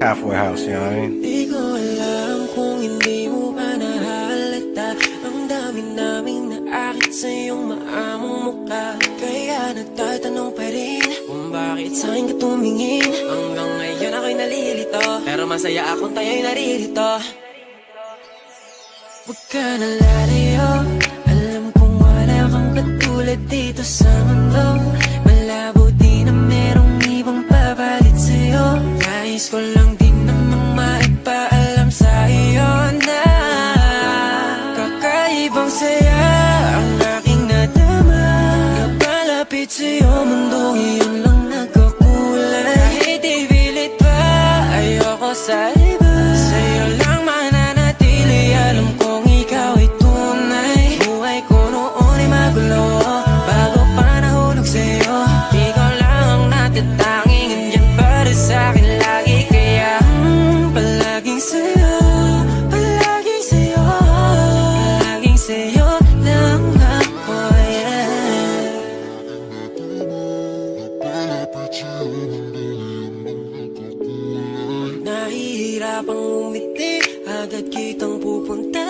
halfway house, you know what I mean? Di ko alam kung hindi mo pa nahalata ang dami naming naakit sa iyong maamong mukha. Kaya nagtatanong pa rin kung bakit sa'kin ka tumingin. Hanggang ngayon ako'y nalilito, pero masaya akong tayo'y naririto. Huwag ka na lalayo, alam kong wala kang katulad dito sa mundo. Malabo di na merong ibang papalit sa'yo. Nais ko lang din namang maipaalam sa iyo na kakaibang saya ang aking nadama. Kapalapit sa'yo mundong iyon lang nagkakulay. Kahit ibilit pa ayoko sa iba, sa'yo lang mananatili. Alam kong ikaw ay tunay. Buhay ko noon ay magulo bago pa nahulog sa'yo. Ikaw lang ang natatanging andyan para sa'kin lagi. Kaya palaging sa'yo, palaging sa'yo, palaging sa'yo lang ako, yeah. Nahihirapang umiti, agad kitang pupunta.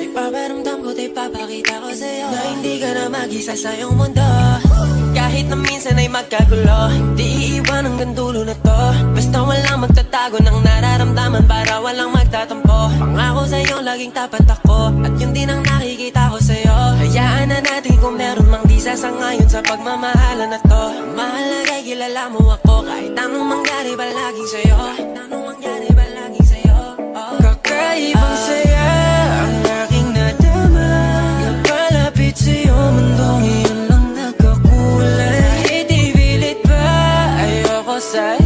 Ipaparamdam ko, ipapakita ko sa'yo na hindi ka na mag-isa sa iyong mundo. Kahit na minsan ay magkagulo, di iiwan hanggang dulo na to. Basta walang magtatago ng nararamdaman para walang magtatampo. Pangako sa'yo laging tapat ako, at yun din ang nakikita ko sa'yo. Hayaan na natin kung meron mang di sasangayon sa pagmamahalan na to. Mahalaga'y kilala mo ako, kahit anong mangyari palaging sa'yo. Kahit anong mangyari palaging sa'yo, oh. Kakaibang saya ang aking nadama. Kapalapit sa'yo mundong iyon lang nagkakulay. Kahit ibilit pa ayoko sa'yo.